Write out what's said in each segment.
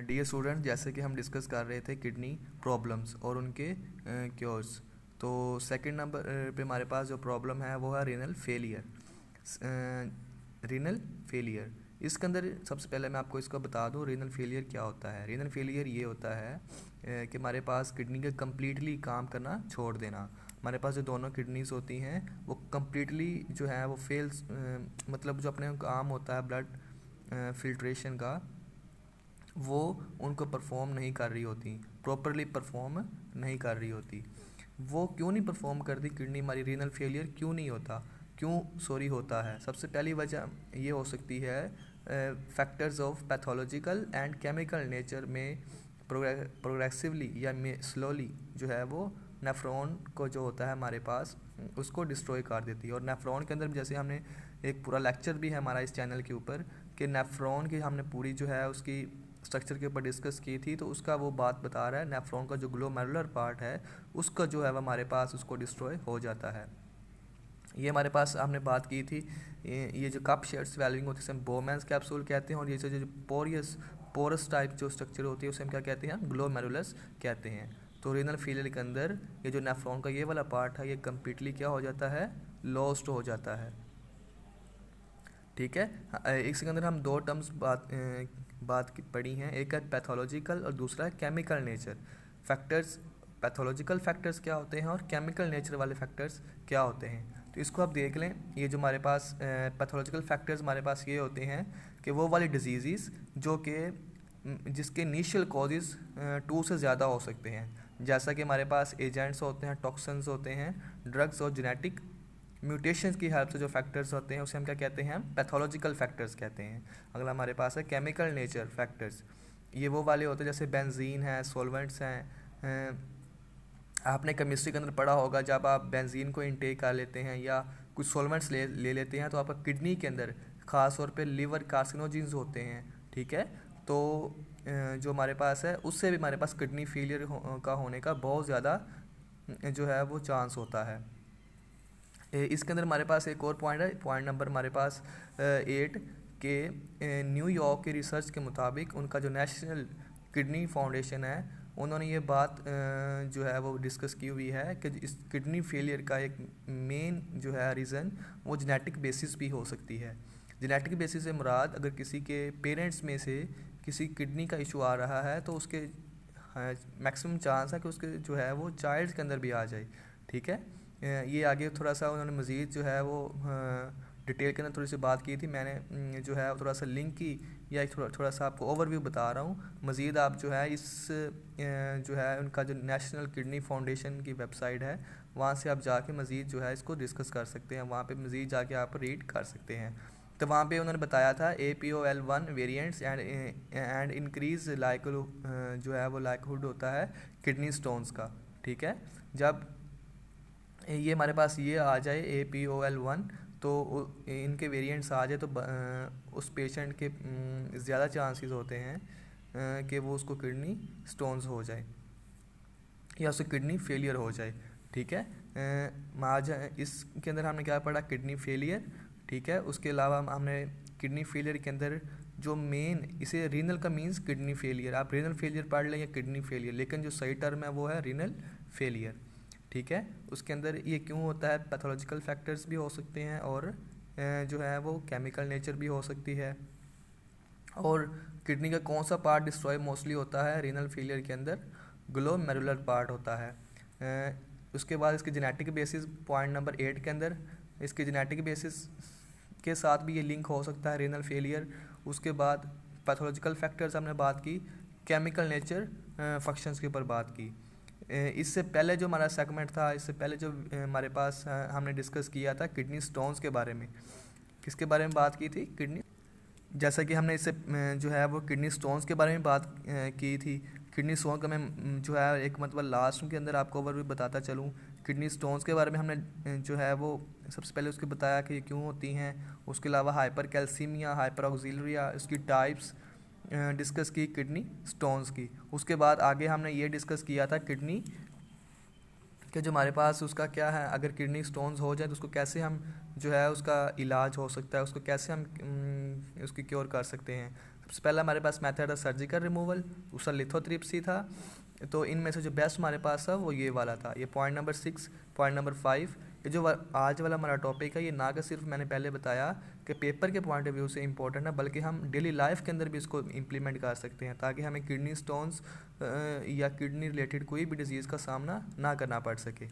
Dear student, जैसे कि हम डिस्कस कर रहे थे किडनी प्रॉब्लम्स और उनके क्योर्स। तो सेकंड नंबर पे हमारे पास जो प्रॉब्लम है वो है रीनल फेलियर। रीनल फेलियर, इसके अंदर सबसे पहले मैं आपको इसको बता दूं रीनल फेलियर क्या होता है। रीनल फेलियर ये होता है कि हमारे पास किडनी का कम्प्लीटली काम करना छोड़ देना। हमारे पास जो दोनों किडनीज होती हैं वो कम्प्लीटली जो है वो फेल्स, मतलब जो अपने काम होता है ब्लड फिल्ट्रेशन का, वो उनको परफॉर्म नहीं कर रही होती, प्रॉपरली परफॉर्म नहीं कर रही होती। वो क्यों नहीं परफॉर्म करती किडनी हमारी, रीनल फेलियर क्यों नहीं होता, होता है। सबसे पहली वजह ये हो सकती है factors of pathological and chemical nature में प्रोग्रेसिवली या स्लोली जो है वो नेफ्रॉन को जो होता है हमारे पास उसको डिस्ट्रॉय कर देती है। और नेफ्रॉन के अंदर जैसे हमने एक पूरा लेक्चर भी है हमारा इस चैनल के ऊपर कि नेफ्रॉन की हमने पूरी जो है उसकी स्ट्रक्चर के ऊपर डिस्कस की थी, तो उसका वो बात बता रहा है नेफ्रॉन का जो ग्लोमेरुलर पार्ट है उसका जो है वो हमारे पास उसको डिस्ट्रॉय हो जाता है। ये हमारे पास हमने बात की थी, ये जो कप शेड स्वेलिंग होती है उसे हम बोमेंस कैप्सूल कहते हैं, और ये जो पोरस टाइप जो स्ट्रक्चर होती है उसे हम क्या कहते हैं, ग्लोमेरुलस कहते हैं। तो रीनल फेलियर के अंदर ये जो नेफ्रॉन का ये वाला पार्ट है ये कम्प्लीटली क्या हो जाता है, लॉस्ट हो जाता है। ठीक है, इसके अंदर हम दो टर्म्स पढ़ी हैं, एक है पैथोलॉजिकल और दूसरा है chemical nature factors. Pathological factors क्या होते हैं और केमिकल नेचर वाले फैक्टर्स क्या होते हैं, तो इसको आप देख लें। ये जो हमारे पास पैथोलॉजिकल फैक्टर्स हमारे पास ये होते हैं कि वो वाली डिजीज़ जो कि जिसके इनिशियल कॉजेज़ 2 से ज़्यादा हो सकते हैं, जैसा कि हमारे पास एजेंट्स होते हैं, टॉक्सिन्स होते हैं, ड्रग्स और जेनेटिक म्यूटेशंस की हेल्प से जो फैक्टर्स होते हैं उसे हम क्या कहते हैं, पैथोलॉजिकल फैक्टर्स कहते हैं। अगला हमारे पास है केमिकल नेचर फैक्टर्स। ये वो वाले होते हैं जैसे बेंजीन है, सॉल्वेंट्स हैं। आपने केमिस्ट्री के अंदर पढ़ा होगा, जब आप बेंजीन को इनटेक कर लेते हैं या कुछ सॉल्वेंट्स ले लेते हैं तो आपका किडनी के अंदर ख़ास तौर पे लिवर कार्सिनोजेंस होते हैं। ठीक है, तो जो हमारे पास है उससे भी हमारे पास किडनी फेलियर का होने का बहुत ज़्यादा जो है वो चांस होता है। इसके अंदर हमारे पास एक और पॉइंट है, पॉइंट नंबर हमारे पास 8 के न्यूयॉर्क के रिसर्च के मुताबिक उनका जो नेशनल किडनी फाउंडेशन है उन्होंने ये बात जो है वो डिस्कस की हुई है कि इस किडनी फेलियर का एक मेन जो है रीज़न वो जेनेटिक बेसिस भी हो सकती है। जेनेटिक बेसिस से मुराद अगर किसी के पेरेंट्स में से किसी किडनी का इशू आ रहा है तो उसके मैक्सिमम चांस है कि उसके जो है वो चाइल्ड के अंदर भी आ जाए। ठीक है, ये आगे थोड़ा सा उन्होंने मज़ीद जो है वो डिटेल के अंदर थोड़ी सी बात की थी। मैंने जो है थोड़ा सा लिंक की या एक थोड़ा सा आपको ओवरव्यू बता रहा हूँ। मज़ीद आप जो है इस जो है उनका जो नेशनल किडनी फाउंडेशन की वेबसाइट है वहाँ से आप जाके मज़ीद जो है इसको डिस्कस कर सकते हैं, वहाँ पे मज़ीद जाके आप रीड कर सकते हैं। तो वहाँ पे उन्होंने बताया था APOL1 variants and increase like जो है वो लाइकहुड होता है किडनी स्टोन्स का। ठीक है, जब ये हमारे पास ये आ जाए APOL1 तो इनके वेरिएंट्स आ जाए तो उस पेशेंट के ज़्यादा चांसेस होते हैं कि वो उसको किडनी स्टोन्स हो जाए या उसको किडनी फेलियर हो जाए। ठीक है, आज इसके अंदर हमने क्या पढ़ा, किडनी फेलियर। ठीक है, उसके अलावा हमने किडनी फेलियर के अंदर जो मेन, इसे रीनल का मीन्स किडनी फेलियर, आप रीनल फेलियर पढ़ लें या किडनी फेलियर, लेकिन जो सही टर्म है वो है रीनल फेलियर। ठीक है, उसके अंदर ये क्यों होता है, पैथोलॉजिकल फैक्टर्स भी हो सकते हैं और जो है वो केमिकल नेचर भी हो सकती है। और किडनी का कौन सा पार्ट डिस्ट्रॉय मोस्टली होता है रीनल फेलियर के अंदर, ग्लोमेरुलर पार्ट होता है। उसके बाद इसके जेनेटिक बेसिस पॉइंट नंबर 8 के अंदर इसके जेनेटिक बेसिस के साथ भी ये लिंक हो सकता है रीनल फेलियर। उसके बाद पैथोलॉजिकल फैक्टर्स हमने बात की, केमिकल नेचर फंक्शंस के ऊपर बात की। इससे पहले जो हमारा सेगमेंट था, इससे पहले जो हमारे पास हमने डिस्कस किया था किडनी स्टोन्स के बारे में, किसके बारे में बात की थी, किडनी, जैसा कि हमने इससे जो है वो किडनी स्टोन्स के बारे में बात की थी। किडनी स्टोन का मैं जो है एक मतलब लास्ट के अंदर आपको ओवरव्यू बताता चलूँ। किडनी स्टोन्स के बारे में हमने जो है वो सबसे पहले उसके बताया कि ये क्यों होती हैं, उसके अलावा हाइपर कैल्सीमिया, हाइपर ऑक्सीलरिया, इसकी टाइप्स डिस्कस की किडनी स्टोन्स की। उसके बाद आगे हमने ये डिस्कस किया था किडनी कि जो हमारे पास उसका क्या है, अगर किडनी स्टोन्स हो जाए तो उसको कैसे हम जो है उसका इलाज हो सकता है, उसको कैसे हम उसकी क्योर कर सकते हैं। सबसे पहला हमारे पास मेथड था सर्जिकल रिमूवल, दूसरा लिथोट्रिप्सी था। तो इनमें से जो बेस्ट हमारे पास था वो ये वाला था। ये पॉइंट नंबर 6। पॉइंट नंबर 5, ये जो आज वाला हमारा टॉपिक है, ये ना कि सिर्फ मैंने पहले बताया कि पेपर के पॉइंट ऑफ व्यू से इंपॉर्टेंट है, बल्कि हम डेली लाइफ के अंदर भी इसको इम्प्लीमेंट कर सकते हैं, ताकि हमें किडनी स्टोन्स या किडनी रिलेटेड कोई भी डिजीज़ का सामना ना करना पड़ सके।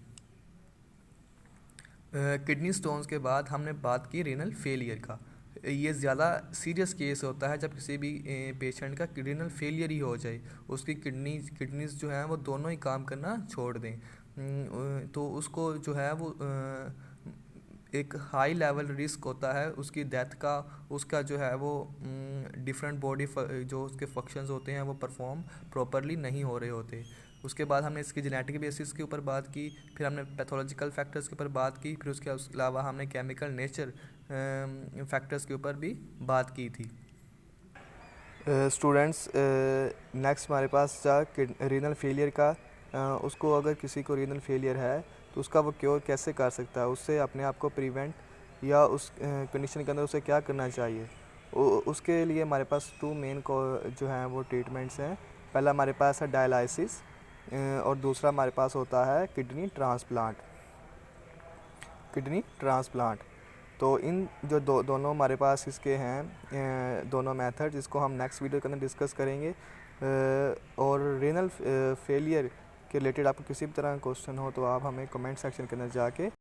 किडनी स्टोन्स के बाद हमने बात की रीनल फेलियर का। ये ज़्यादा सीरियस केस होता है जब किसी भी पेशेंट का रीनल फेलियर ही हो जाए, उसकी किडनीज जो हैं वो दोनों ही काम करना छोड़ दें। तो उसको जो है वो एक हाई लेवल रिस्क होता है उसकी डेथ का। उसका जो है वो डिफरेंट बॉडी जो उसके फंक्शंस होते हैं वो परफॉर्म प्रॉपरली नहीं हो रहे होते। उसके बाद हमने इसकी जेनेटिक बेसिस के ऊपर बात की, फिर हमने पैथोलॉजिकल फैक्टर्स के ऊपर बात की, फिर उसके अलावा हमने केमिकल नेचर फैक्टर्स के ऊपर भी बात की थी। स्टूडेंट्स, नेक्स्ट हमारे पास था रीनल फेलियर का। उसको अगर किसी को रीनल फेलियर है तो उसका वो क्योर कैसे कर सकता है, उससे अपने आप को प्रिवेंट या उस कंडीशन के अंदर उसे क्या करना चाहिए। उसके लिए हमारे पास 2 मेन को जो हैं वो ट्रीटमेंट्स हैं। पहला हमारे पास है डायलिसिस और दूसरा हमारे पास होता है किडनी ट्रांसप्लांट। तो इन जो दोनों हमारे पास इसके हैं दोनों मेथड, जिसको हम नेक्स्ट वीडियो के अंदर डिस्कस करेंगे। और रीनल फेलियर के रिलेटेड आपको किसी भी तरह का क्वेश्चन हो तो आप हमें कमेंट सेक्शन के अंदर जाके